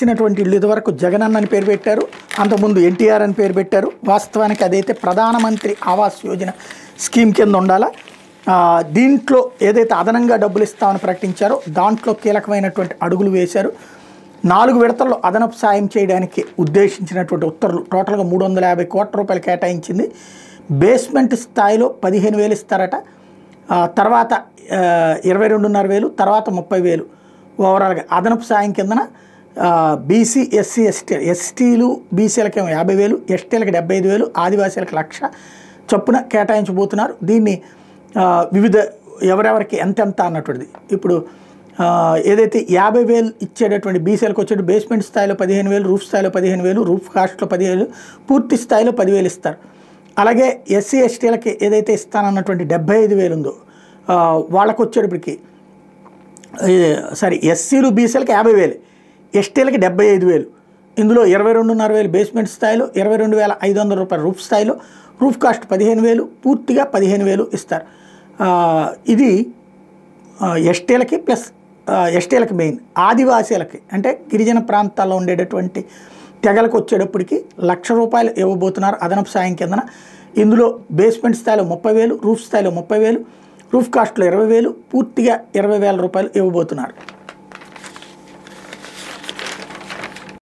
ఇచ్చినటువంటి ఇల్లు ఇదివరకు జగనన్న అని పేరు పెట్టారు, అంతకుముందు ఎన్టీఆర్ అని పేరు పెట్టారు. వాస్తవానికి అదైతే ప్రధానమంత్రి ఆవాస్ యోజన స్కీమ్ కింద ఉండాలా. దీంట్లో ఏదైతే అదనంగా డబ్బులు ఇస్తామని ప్రకటించారో దాంట్లో కీలకమైనటువంటి అడుగులు వేశారు. 4 విడతల్లో అదనపు సాయం చేయడానికి ఉద్దేశించినటువంటి ఉత్తర్వులు టోటల్గా 350 కోట్ల రూపాయలు కేటాయించింది. బేస్మెంట్ స్థాయిలో 15,000 ఇస్తారట, తర్వాత 22,500, తర్వాత 30,000 ఓవరాల్గా అదనపు సాయం కిందన బీసీ ఎస్సీ ఎస్టీలు బీసీలకేమో 50,000, ఎస్టీలకు 75,000, ఆదివాసీలకు 1,00,000 చొప్పున కేటాయించబోతున్నారు. దీన్ని వివిధ ఎవరెవరికి ఎంతెంత అన్నటువంటిది ఇప్పుడు ఏదైతే 50,000 ఇచ్చేటటువంటి బీసీలకు వచ్చేటి బేస్మెంట్ స్థాయిలో 15,000, రూఫ్ స్థాయిలో 15,000, రూఫ్ కాస్ట్లో 10,000, పూర్తి స్థాయిలో 10,000 ఇస్తారు. అలాగే ఎస్సీ ఎస్టీలకి ఏదైతే ఇస్తానన్నటువంటి 75,000 ఉందో వాళ్ళకు వచ్చేటప్పటికి ఎస్సీలు బీసీలకి 50,000, ఎస్టీలకి 75,000. ఇందులో 22,500 బేస్మెంట్ స్థాయిలో, 22,500 రూపాయలు రూఫ్ స్థాయిలో, రూఫ్ కాస్ట్ 15,000, పూర్తిగా 15,000 ఇస్తారు. ఇది ఎస్టీలకి ప్లస్ ఎస్టీలకి మెయిన్. ఆదివాసీలకి అంటే గిరిజన ప్రాంతాల్లో ఉండేటటువంటి తెగలకు వచ్చేటప్పటికి 1,00,000 రూపాయలు ఇవ్వబోతున్నారు అదనపు సాయం కిందన. ఇందులో బేస్మెంట్ స్థాయిలో 30,000, రూఫ్ స్థాయిలో 30,000, రూఫ్ కాస్ట్లో 20,000, పూర్తిగా 20,000 రూపాయలు ఇవ్వబోతున్నారు.